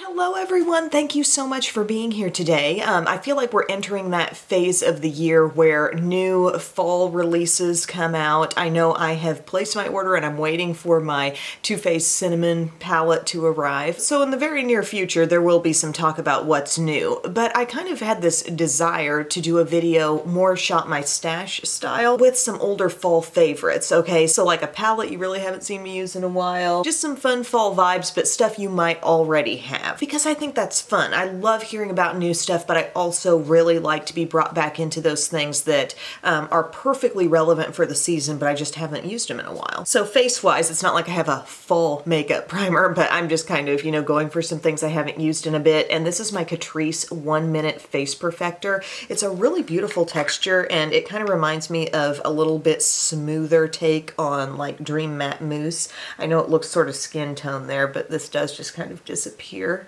Hello everyone, thank you so much for being here today. I feel like we're entering that phase of the year where new fall releases come out. I know I have placed my order and I'm waiting for my Too Faced Cinnamon palette to arrive. So in the very near future there will be some talk about what's new, but I kind of had this desire to do a video more shop my stash style with some older fall favorites, okay? So like a palette you really haven't seen me use in a while, just some fun fall vibes, but stuff you might already have. Because I think that's fun. I love hearing about new stuff, but I also really like to be brought back into those things that are perfectly relevant for the season, but I just haven't used them in a while. So face-wise, it's not like I have a fall makeup primer, but I'm just kind of, going for some things I haven't used in a bit. And this is my Catrice 1 Minute Face Perfector. It's a really beautiful texture, and it kind of reminds me of a little bit smoother take on like Dream Matte Mousse. I know it looks sort of skin tone there, but this does just kind of disappear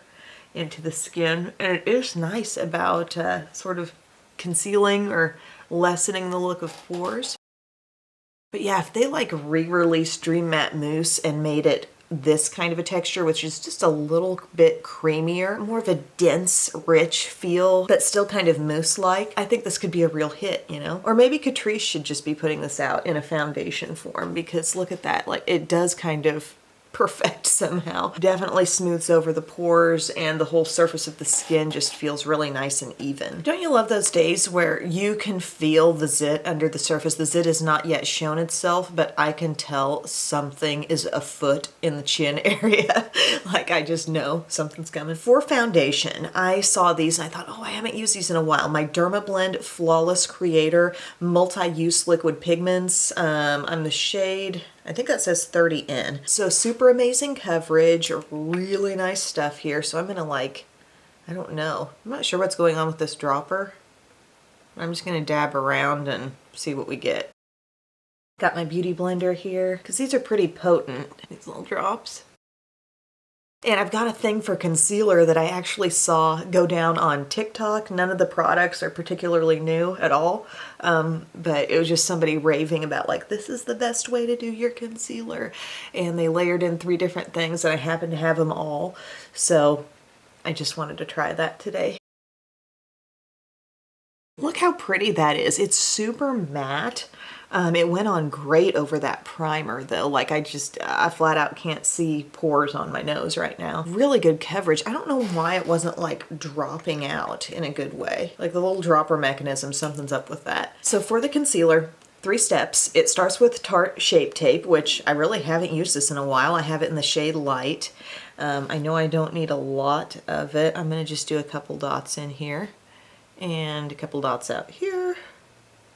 into the skin, and it is nice about sort of concealing or lessening the look of pores. But yeah, if they like re-released Dream Matte Mousse and made it this kind of a texture, which is just a little bit creamier, more of a dense, rich feel, but still kind of mousse-like, I think this could be a real hit, Or maybe Catrice should just be putting this out in a foundation form, because look at that, like it does kind of perfect somehow. Definitely smooths over the pores, and the whole surface of the skin just feels really nice and even. Don't you love those days where you can feel the zit under the surface? The zit has not yet shown itself, but I can tell something is afoot in the chin area. Like I just know something's coming. For foundation, I saw these and I thought, oh, I haven't used these in a while. My Dermablend Flawless Creator Multi-Use Liquid Pigments. I'm the shade, I think that says 30N. So super amazing coverage, really nice stuff here. So I'm gonna I don't know. I'm not sure what's going on with this dropper. I'm just gonna dab around and see what we get. Got my beauty blender here, because these are pretty potent, these little drops. And I've got a thing for concealer that I actually saw go down on TikTok. None of the products are particularly new at all, but it was just somebody raving about like, this is the best way to do your concealer. And they layered in 3 different things, and I happen to have them all. So I just wanted to try that today. Look how pretty that is. It's super matte. It went on great over that primer though. Like I flat out can't see pores on my nose right now. Really good coverage. I don't know why it wasn't like dropping out in a good way. Like the little dropper mechanism, something's up with that. So for the concealer, 3 steps. It starts with Tarte Shape Tape, which I really haven't used this in a while. I have it in the shade Light. I know I don't need a lot of it. I'm gonna just do a couple dots in here and a couple dots out here.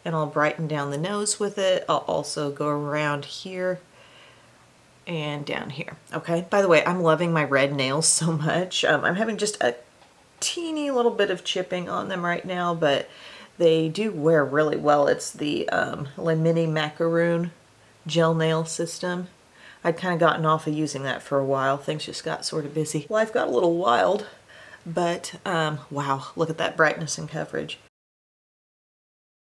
And I'll brighten down the nose with it. I'll also go around here and down here, okay? By the way, I'm loving my red nails so much. I'm having just a teeny little bit of chipping on them right now, but they do wear really well. It's the Le Mini Macaroon gel nail system. I'd kind of gotten off of using that for a while. Things just got sort of busy. Life got a little wild, but wow, look at that brightness and coverage.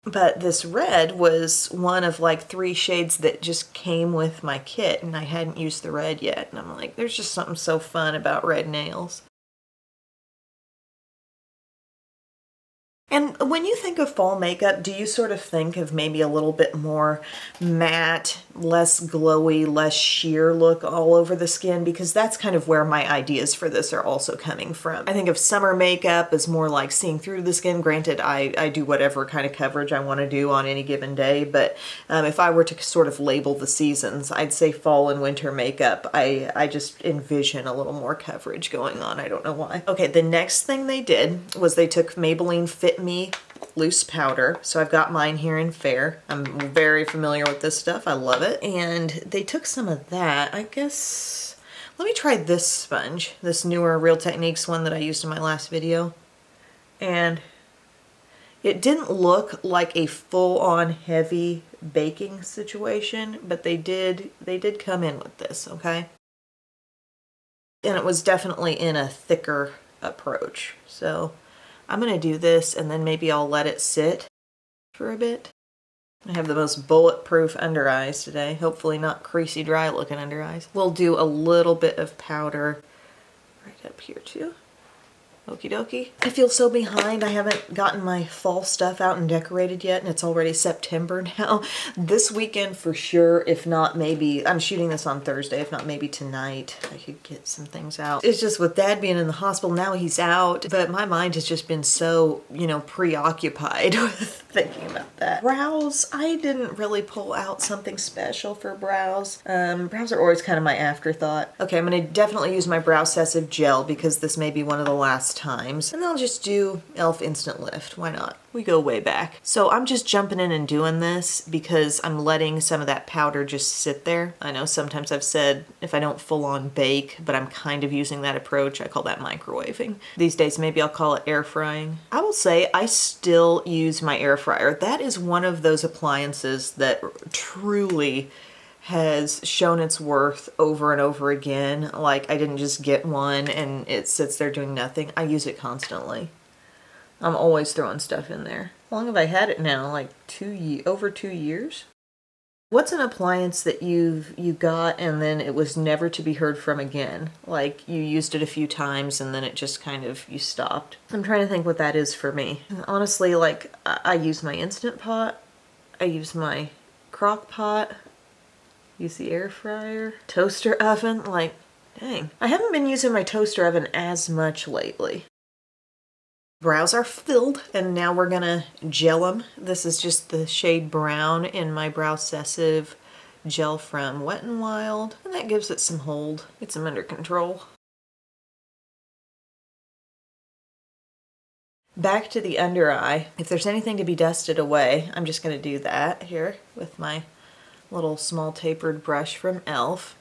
But this red was one of like 3 shades that just came with my kit, and I hadn't used the red yet. And I'm like, there's just something so fun about red nails. And when you think of fall makeup, do you sort of think of maybe a little bit more matte, less glowy, less sheer look all over the skin? Because that's kind of where my ideas for this are also coming from. I think of summer makeup as more like seeing through the skin. Granted, I do whatever kind of coverage I want to do on any given day, but if I were to sort of label the seasons, I'd say fall and winter makeup. I just envision a little more coverage going on. I don't know why. Okay, the next thing they did was they took Maybelline Fit Me loose powder. So I've got mine here in Fair. I'm very familiar with this stuff. I love it. And they took some of that. I guess, let me try this sponge, this newer Real Techniques one that I used in my last video. And it didn't look like a full-on heavy baking situation, but they did come in with this, okay? And it was definitely in a thicker approach. So I'm gonna do this and then maybe I'll let it sit for a bit. I have the most bulletproof under eyes today. Hopefully not creasy dry looking under eyes. We'll do a little bit of powder right up here too. Okie dokie. I feel so behind. I haven't gotten my fall stuff out and decorated yet, and it's already September now. This weekend for sure, if not maybe, I'm shooting this on Thursday, if not maybe tonight, I could get some things out. It's just with Dad being in the hospital, now he's out, but my mind has just been so, you know, preoccupied with thinking about that. Brows, I didn't really pull out something special for brows. Brows are always kind of my afterthought. Okay, I'm gonna definitely use my Brow-cessive gel because this may be one of the last times. And I'll just do e.l.f. Instant Lift. Why not? We go way back. So I'm just jumping in and doing this because I'm letting some of that powder just sit there. I know sometimes I've said if I don't full on bake, but I'm kind of using that approach. I call that microwaving. These days, maybe I'll call it air frying. I will say I still use my air fryer. That is one of those appliances that truly has shown its worth over and over again. Like, I didn't just get one and it sits there doing nothing. I use it constantly. I'm always throwing stuff in there. How long have I had it now? Like over 2 years? What's an appliance that you got and then it was never to be heard from again? Like, you used it a few times and then it just kind of, you stopped. I'm trying to think what that is for me. And honestly, like, I use my Instant Pot. I use my crock pot. Use the air fryer, toaster oven, like, dang. I haven't been using my toaster oven as much lately. Brows are filled, and now we're gonna gel them. This is just the shade brown in my Brow-cessive gel from Wet n Wild, and that gives it some hold. Gets them under control. Back to the under eye. If there's anything to be dusted away, I'm just gonna do that here with my little small tapered brush from e.l.f.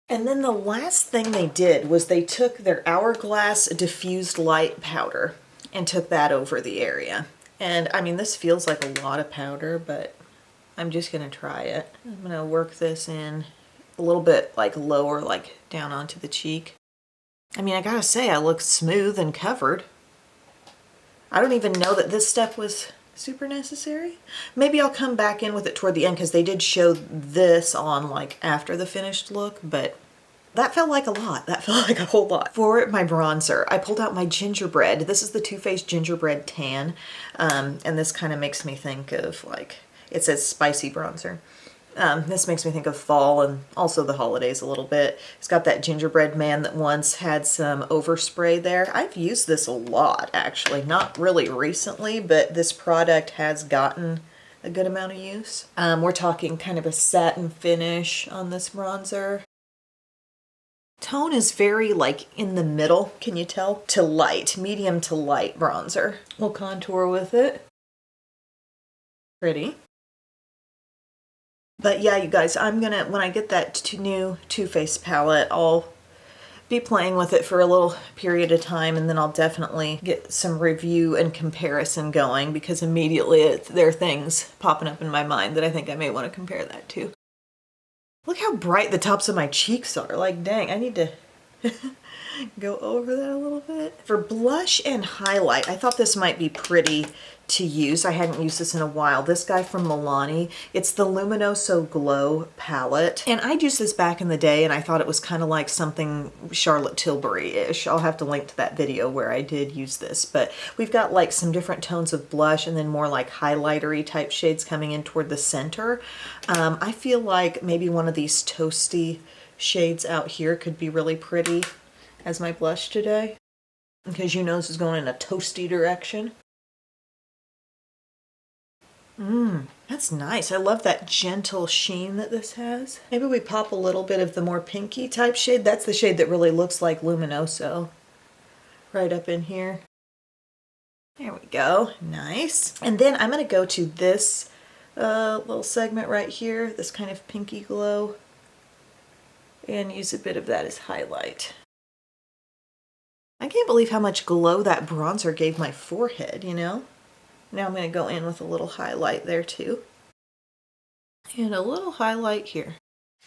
And then the last thing they did was they took their Hourglass diffused light powder and took that over the area. And I mean, this feels like a lot of powder, but I'm just gonna try it. I'm gonna work this in a little bit like lower, like down onto the cheek. I mean, I gotta say, I look smooth and covered. I don't even know that this step was super necessary. Maybe I'll come back in with it toward the end because they did show this on like after the finished look, but that felt like a lot. That felt like a whole lot. For my bronzer, I pulled out my gingerbread. This is the Too Faced Gingerbread Tan, and this kind of makes me think of like, it says spicy bronzer. This makes me think of fall and also the holidays a little bit. It's got that gingerbread man that once had some overspray there. I've used this a lot, actually. Not really recently, but this product has gotten a good amount of use. We're talking kind of a satin finish on this bronzer. Tone is very like in the middle, can you tell? To light, medium to light bronzer. We'll contour with it. Pretty. But yeah, you guys, I'm gonna, when I get that new Too Faced palette, I'll be playing with it for a little period of time, and then I'll definitely get some review and comparison going because immediately there are things popping up in my mind that I think I may want to compare that to. Look how bright the tops of my cheeks are. Like, dang, I need to go over that a little bit. For blush and highlight, I thought this might be pretty to use. I hadn't used this in a while. This guy from Milani. It's the Luminoso Glow palette. And I'd used this back in the day and I thought it was kind of like something Charlotte Tilbury-ish. I'll have to link to that video where I did use this. But we've got like some different tones of blush and then more like highlightery type shades coming in toward the center. I feel like maybe one of these toasty shades out here could be really pretty as my blush today. Because you know this is going in a toasty direction. That's nice. I love that gentle sheen that this has. Maybe we pop a little bit of the more pinky type shade. That's the shade that really looks like Luminoso. Right up in here. There we go. Nice. And then I'm going to go to this little segment right here, this kind of pinky glow, and use a bit of that as highlight. I can't believe how much glow that bronzer gave my forehead, you know? Now I'm going to go in with a little highlight there too. And a little highlight here.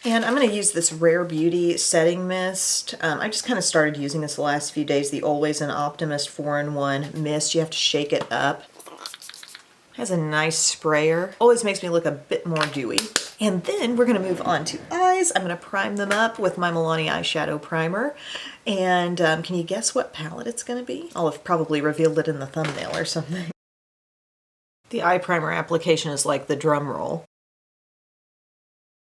And I'm going to use this Rare Beauty setting mist. I just kind of started using this the last few days, the Always an Optimist 4-in-1 mist. You have to shake it up. It has a nice sprayer. Always makes me look a bit more dewy. And then we're gonna move on to eyes. I'm gonna prime them up with my Milani eyeshadow primer. And can you guess what palette it's gonna be? I'll have probably revealed it in the thumbnail or something. The eye primer application is like the drum roll.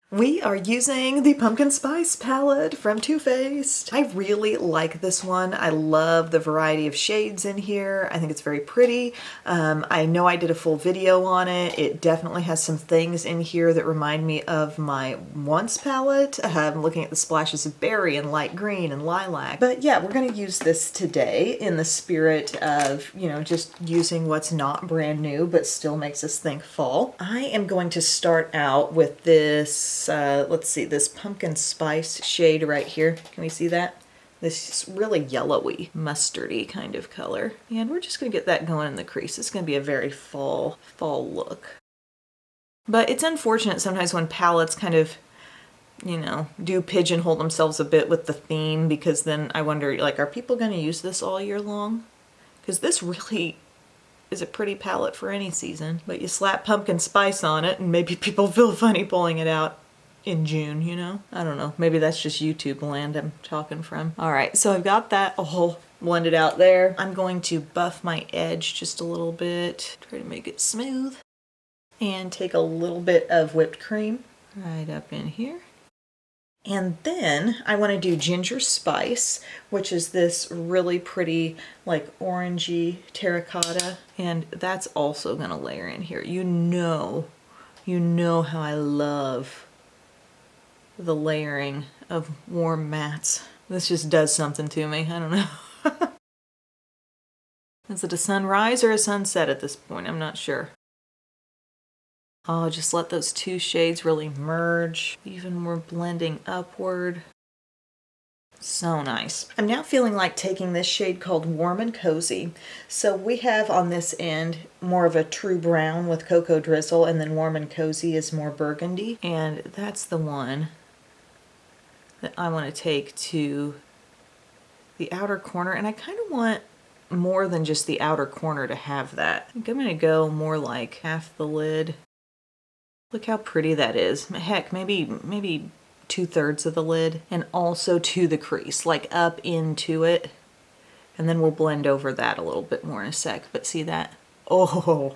We are using the Pumpkin Spice palette from Too Faced. I really like this one. I love the variety of shades in here. I think it's very pretty. I know I did a full video on it. It definitely has some things in here that remind me of my Once palette. I'm looking at the splashes of berry and light green and lilac. But yeah, we're gonna use this today in the spirit of, you know, just using what's not brand new but still makes us think fall. I am going to start out with this let's see, this pumpkin spice shade right here. Can we see that? This really yellowy, mustardy kind of color. And we're just gonna get that going in the crease. It's gonna be a very fall look. But it's unfortunate sometimes when palettes kind of, you know, do pigeonhole themselves a bit with the theme, because then I wonder, like, are people gonna use this all year long? Because this really is a pretty palette for any season. But you slap pumpkin spice on it and maybe people feel funny pulling it out in June, you know? I don't know. Maybe that's just YouTube land I'm talking from. All right, so I've got that all blended out there. I'm going to buff my edge just a little bit, try to make it smooth, and take a little bit of whipped cream right up in here. And then I want to do ginger spice, which is this really pretty, like, orangey terracotta. And that's also going to layer in here. You know how I love the layering of warm mattes. This just does something to me. I don't know. Is it a sunrise or a sunset at this point? I'm not sure. Oh, just let those two shades really merge, even more blending upward. So nice. I'm now feeling like taking this shade called Warm and Cozy. So we have on this end more of a true brown with cocoa drizzle, and then Warm and Cozy is more burgundy. And that's the one that I want to take to the outer corner. And I kind of want more than just the outer corner to have that. I think I'm going to go more like half the lid. Look how pretty that is. Heck, maybe 2/3 of the lid, and also to the crease, like up into it. And then we'll blend over that a little bit more in a sec, but see that? Oh,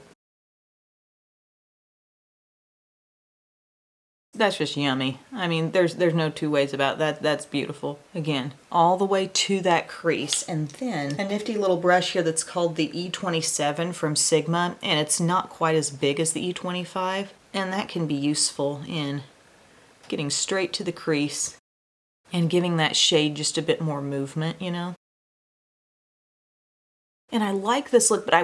that's just yummy. I mean, there's no two ways about that. That's beautiful. Again, all the way to that crease. And then a nifty little brush here that's called the E27 from Sigma, and it's not quite as big as the E25, and that can be useful in getting straight to the crease and giving that shade just a bit more movement, you know? And I like this look, but I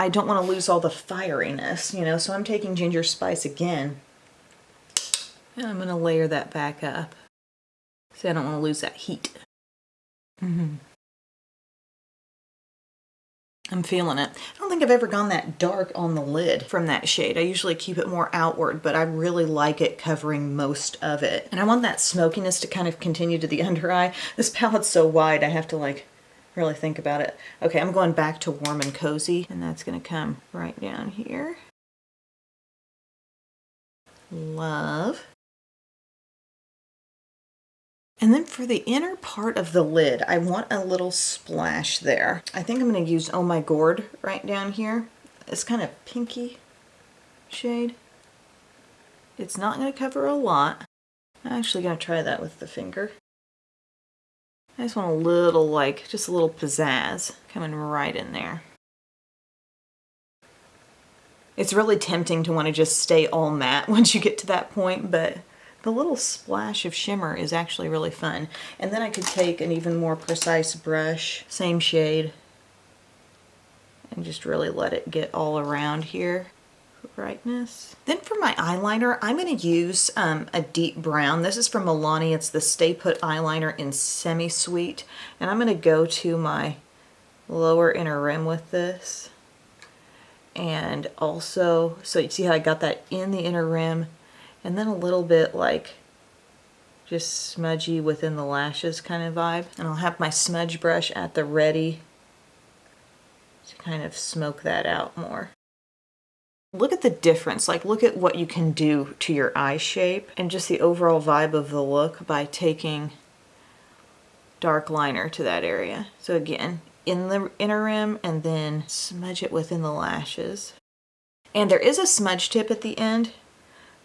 don't want to lose all the fieriness, you know? So I'm taking ginger spice again, and I'm going to layer that back up. See, I don't want to lose that heat. I'm feeling it. I don't think I've ever gone that dark on the lid from that shade. I usually keep it more outward, but I really like it covering most of it. And I want that smokiness to kind of continue to the under eye. This palette's so wide, I have to, like, really think about it. Okay, I'm going back to Warm and Cozy, and that's going to come right down here. Love. And then for the inner part of the lid, I want a little splash there. I think I'm going to use Oh My Gourd right down here. It's kind of pinky shade. It's not going to cover a lot. I'm actually going to try that with the finger. I just want a little, like, just a little pizzazz coming right in there. It's really tempting to want to just stay all matte once you get to that point, but the little splash of shimmer is actually really fun. And then I could take an even more precise brush, same shade, and just really let it get all around here for brightness. Then for my eyeliner, I'm going to use a deep brown. This is from Milani. It's the Stay Put eyeliner in Semi-Sweet. And I'm going to go to my lower inner rim with this. And also, so you see how I got that in the inner rim, and then a little bit like just smudgy within the lashes kind of vibe. And I'll have my smudge brush at the ready to kind of smoke that out more. Look at the difference, like look at what you can do to your eye shape and just the overall vibe of the look by taking dark liner to that area. So again, in the inner rim and then smudge it within the lashes. And there is a smudge tip at the end,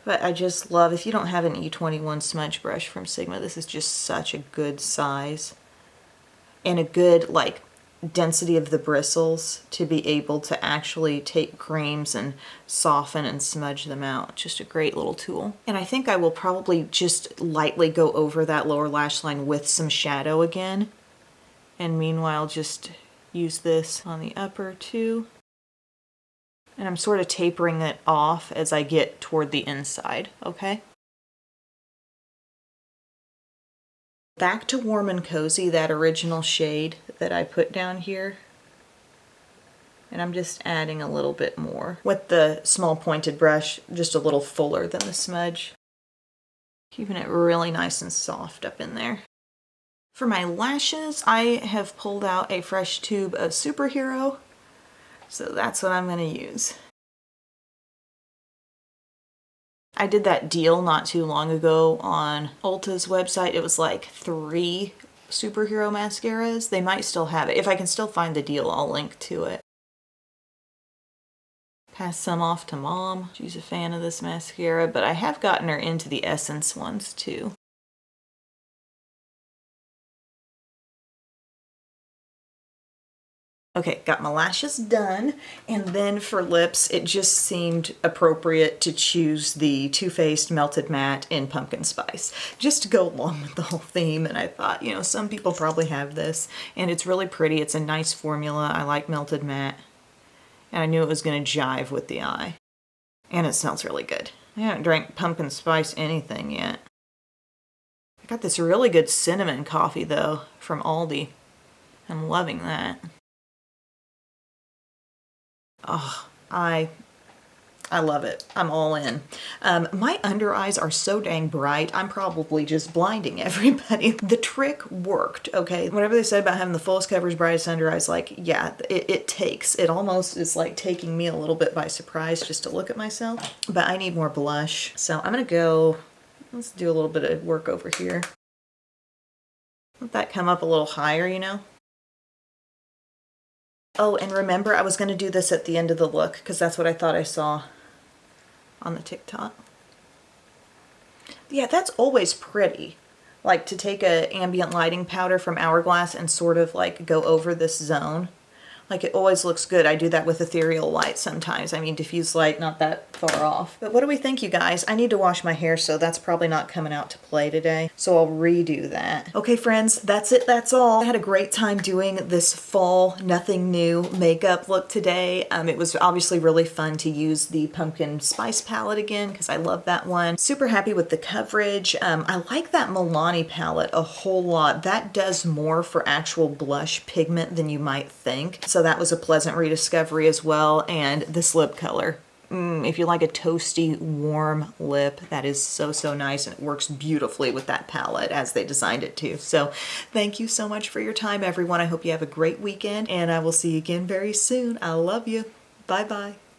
but I just love, if you don't have an E21 smudge brush from Sigma, this is just such a good size and a good like density of the bristles to be able to actually take creams and soften and smudge them out. Just a great little tool. And I think I will probably just lightly go over that lower lash line with some shadow again. And meanwhile, just use this on the upper too. And I'm sort of tapering it off as I get toward the inside, okay? Back to Warm and Cozy, that original shade that I put down here. And I'm just adding a little bit more. With the small pointed brush, just a little fuller than the smudge. Keeping it really nice and soft up in there. For my lashes, I have pulled out a fresh tube of Superhero. So that's what I'm going to use. I did that deal not too long ago on Ulta's website. It was like 3 Superhero mascaras. They might still have it. If I can still find the deal, I'll link to it. Pass some off to Mom. She's a fan of this mascara, but I have gotten her into the Essence ones too. Okay, got my lashes done, and then for lips, it just seemed appropriate to choose the Too Faced Melted Matte in Pumpkin Spice, just to go along with the whole theme, and I thought, you know, some people probably have this, and it's really pretty. It's a nice formula. I like Melted Matte, and I knew it was going to jive with the eye, and it smells really good. I haven't drank Pumpkin Spice anything yet. I got this really good cinnamon coffee, though, from Aldi. I'm loving that. Oh, I love it. I'm all in. My under eyes are so dang bright, I'm probably just blinding everybody. The trick worked, okay? Whatever they said about having the fullest coverage, brightest under eyes, like, yeah, it takes. It almost is like taking me a little bit by surprise just to look at myself. But I need more blush. So I'm going to go, let's do a little bit of work over here. Let that come up a little higher, you know? Oh, and remember, I was going to do this at the end of the look because that's what I thought I saw on the TikTok. Yeah, that's always pretty. Like to take a ambient lighting powder from Hourglass and sort of like go over this zone. Like it always looks good. I do that with ethereal light sometimes. I mean, diffuse light, not that far off. But what do we think, you guys? I need to wash my hair, so that's probably not coming out to play today. So I'll redo that. Okay, friends, that's it. That's all. I had a great time doing this fall nothing new makeup look today. It was obviously really fun to use the Pumpkin Spice palette again because I love that one. Super happy with the coverage. I like that Milani palette a whole lot. That does more for actual blush pigment than you might think. So that was a pleasant rediscovery as well. And this lip color. If you like a toasty, warm lip, that is so, so nice. And it works beautifully with that palette as they designed it to. So thank you so much for your time, everyone. I hope you have a great weekend. And I will see you again very soon. I love you. Bye-bye.